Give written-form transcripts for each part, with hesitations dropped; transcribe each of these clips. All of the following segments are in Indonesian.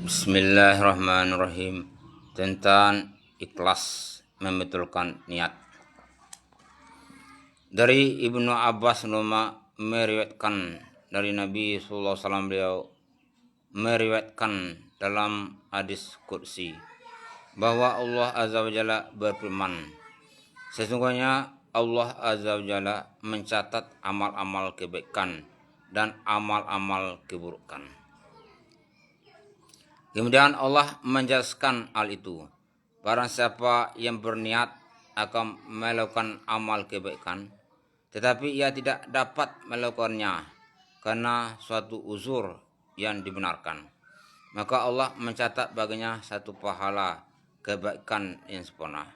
Bismillahirrahmanirrahim. Tentang ikhlas membetulkan niat. Dari Ibnu Abbas meriwayatkan dari Nabi sallallahu alaihi wasallam, beliau meriwayatkan dalam hadis qudsi bahwa Allah azza wa jalla berfirman, sesungguhnya Allah azza wa jalla mencatat amal-amal kebaikan dan amal-amal keburukan. Kemudian Allah menjelaskan hal itu. Barang siapa yang berniat akan melakukan amal kebaikan, tetapi ia tidak dapat melakukannya karena suatu uzur yang dibenarkan, maka Allah mencatat baginya satu pahala kebaikan yang sempurna.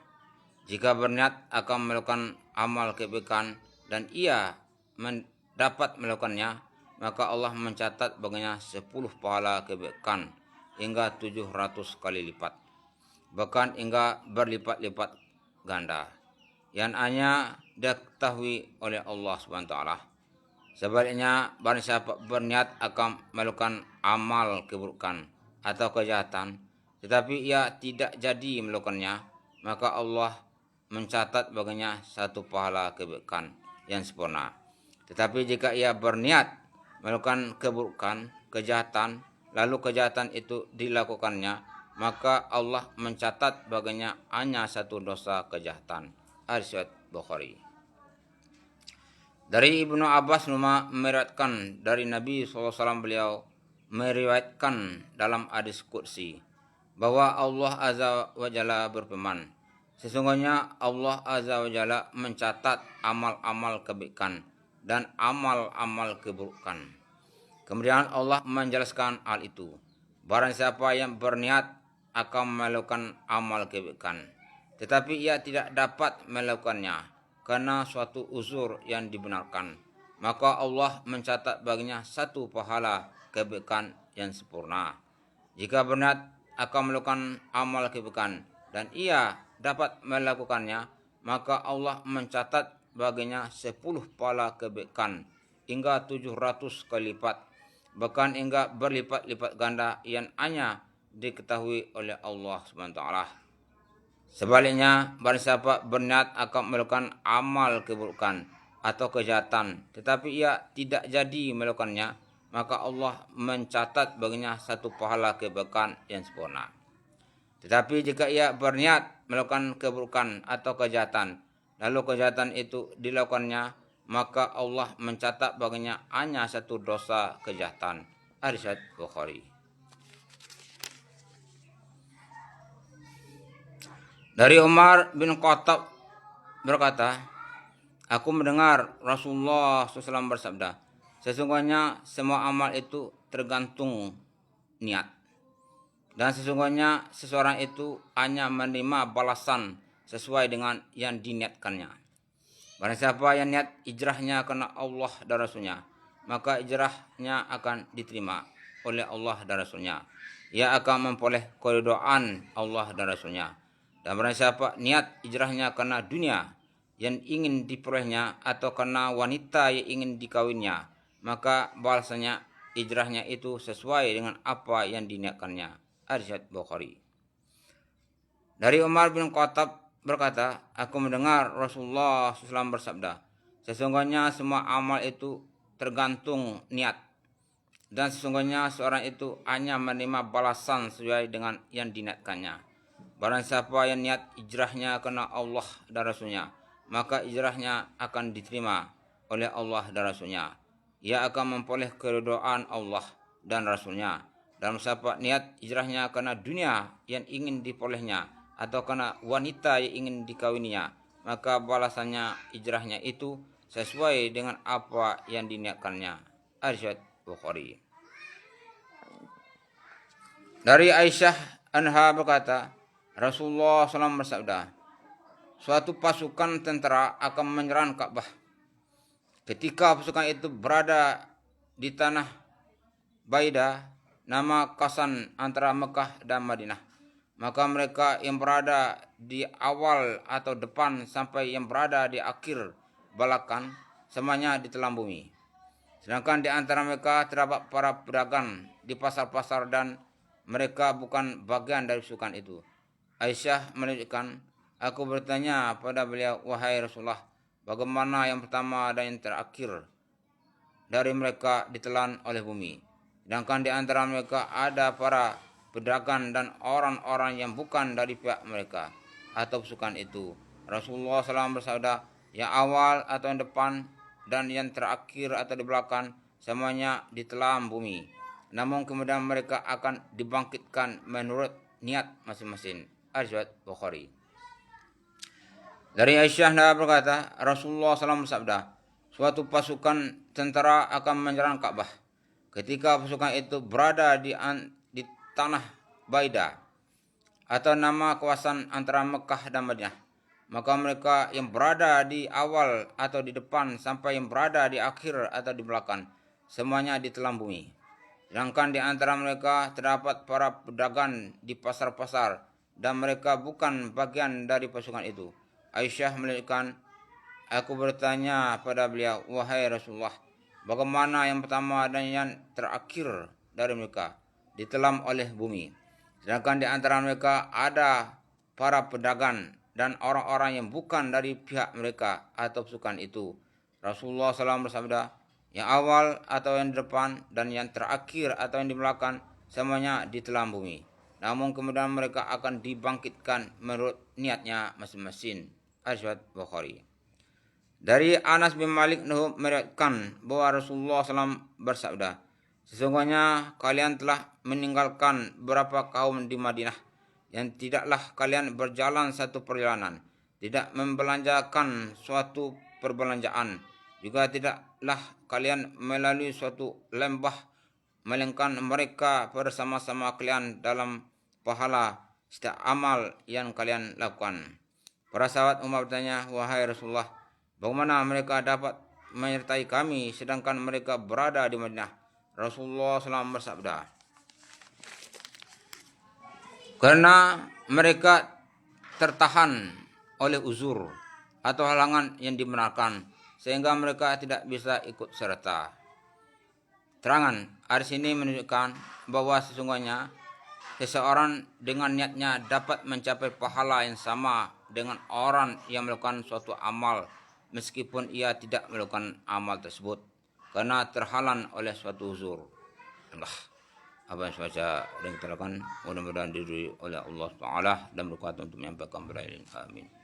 Jika berniat akan melakukan amal kebaikan dan ia dapat melakukannya, maka Allah mencatat baginya 10 pahala kebaikan hingga 700 kali lipat, bahkan hingga berlipat-lipat ganda, yang hanya diketahui oleh Allah Subhanahu wa taala. Sebaliknya, barang siapa berniat akan melakukan amal keburukan atau kejahatan, tetapi ia tidak jadi melakukannya, maka Allah mencatat baginya satu pahala kebaikan yang sempurna. Tetapi jika ia berniat melakukan keburukan, kejahatan, lalu kejahatan itu dilakukannya, maka Allah mencatat baginya hanya satu dosa kejahatan. Hadis Bukhari. Dari Ibnu Abbas meriwayatkan dari Nabi SAW, beliau meriwayatkan dalam hadis qudsi bahwa Allah azza wa jalla berfirman, sesungguhnya Allah azza wa jalla mencatat amal-amal kebaikan dan amal-amal keburukan. Kemudian Allah menjelaskan hal itu. Barang siapa yang berniat akan melakukan amal kebaikan, tetapi ia tidak dapat melakukannya karena suatu uzur yang dibenarkan, maka Allah mencatat baginya satu pahala kebaikan yang sempurna. Jika berniat akan melakukan amal kebaikan dan ia dapat melakukannya, maka Allah mencatat baginya 10 pahala kebaikan hingga 700 kali lipat, bahkan hingga berlipat-lipat ganda yang hanya diketahui oleh Allah Subhanahu wa taala. Sebaliknya, barang siapa berniat akan melakukan amal keburukan atau kejahatan, tetapi ia tidak jadi melakukannya, maka Allah mencatat baginya satu pahala kebaikan yang sempurna. Tetapi jika ia berniat melakukan keburukan atau kejahatan, lalu kejahatan itu dilakukannya, maka Allah mencatat baginya hanya satu dosa kejahatan. Hadis Bukhari. Dari Umar bin Khattab berkata, aku mendengar Rasulullah SAW bersabda, sesungguhnya semua amal itu tergantung niat, dan sesungguhnya seseorang itu hanya menerima balasan sesuai dengan yang diniatkannya. Barang siapa yang niat hijrahnya karena Allah dan Rasulnya, maka hijrahnya akan diterima oleh Allah dan Rasulnya. Ia akan memperoleh keridhaan Allah dan Rasulnya. Dan barang siapa niat hijrahnya karena dunia yang ingin diperolehnya atau karena wanita yang ingin dikawinnya, maka balasannya hijrahnya itu sesuai dengan apa yang diniatkannya. Hadis Bukhari. Dari Umar bin Khattab berkata, aku mendengar Rasulullah SAW bersabda, sesungguhnya semua amal itu tergantung niat, dan sesungguhnya seorang itu hanya menerima balasan sesuai dengan yang diniatkannya. Barang siapa yang niat hijrahnya karena Allah dan Rasulnya, maka hijrahnya akan diterima oleh Allah dan Rasulnya. Ia akan memperoleh keridhaan Allah dan Rasulnya. Dan siapa niat hijrahnya karena dunia yang ingin diperolehnya atau karena wanita yang ingin dikawininya, maka balasannya hijrahnya itu sesuai dengan apa yang diniatkannya. Hadis Bukhari. Dari Aisyah anha berkata, Rasulullah SAW bersabda, suatu pasukan tentara akan menyerang Ka'bah. Ketika pasukan itu berada di tanah Baidah, nama Qasan antara Mekah dan Madinah, maka mereka yang berada di awal atau depan sampai yang berada di akhir belakang semuanya ditelan bumi. Sedangkan di antara mereka terdapat para pedagang di pasar-pasar dan mereka bukan bagian dari pasukan itu. Aisyah melanjutkan, aku bertanya pada beliau, wahai Rasulullah, bagaimana yang pertama dan yang terakhir dari mereka ditelan oleh bumi? Sedangkan di antara mereka ada para pedagang dan orang-orang yang bukan dari pihak mereka atau pasukan itu. Rasulullah SAW bersabda, yang awal atau yang depan dan yang terakhir atau di belakang semuanya ditelan bumi. Namun kemudian mereka akan dibangkitkan menurut niat masing-masing. Riwayat Bukhari. Dari Aisyah berkata, Rasulullah SAW bersabda, suatu pasukan tentara akan menyerang Ka'bah. Ketika pasukan itu berada di tanah Baida atau nama kawasan antara Mekah dan Madinah, maka mereka yang berada di awal atau di depan sampai yang berada di akhir atau di belakang semuanya ditelan bumi. Sedangkan di antara mereka terdapat para pedagang di pasar-pasar dan mereka bukan bagian dari pasukan itu. Aisyah melanjutkan, aku bertanya pada beliau, wahai Rasulullah, bagaimana yang pertama dan yang terakhir dari mereka ditelan oleh bumi? Sedangkan di antara mereka ada para pedagang dan orang-orang yang bukan dari pihak mereka atau pasukan itu. Rasulullah SAW bersabda, yang awal atau yang di depan dan yang terakhir atau yang di belakang semuanya ditelan bumi. Namun kemudian mereka akan dibangkitkan menurut niatnya masing-masing. Riwayat Bukhari. Dari Anas bin Malik meriwayatkan bahwa Rasulullah SAW bersabda, sesungguhnya kalian telah meninggalkan beberapa kaum di Madinah yang tidaklah kalian berjalan satu perjalanan, tidak membelanjakan suatu perbelanjaan, juga tidaklah kalian melalui suatu lembah, melainkan mereka bersama-sama kalian dalam pahala setiap amal yang kalian lakukan. Para sahabat Umar bertanya, wahai Rasulullah, bagaimana mereka dapat menyertai kami sedangkan mereka berada di Madinah? Rasulullah SAW bersabda, karena mereka tertahan oleh uzur atau halangan yang dibenarkan sehingga mereka tidak bisa ikut serta. Terangan hadis ini menunjukkan bahwa sesungguhnya seseorang dengan niatnya dapat mencapai pahala yang sama dengan orang yang melakukan suatu amal meskipun ia tidak melakukan amal tersebut karena terhalang oleh suatu uzur. Allah, apa yang saya dan kita lakukan mudah-mudahan diri oleh Allah Ta'ala dan berkuat untuk menyampaikan berakhir. Amin.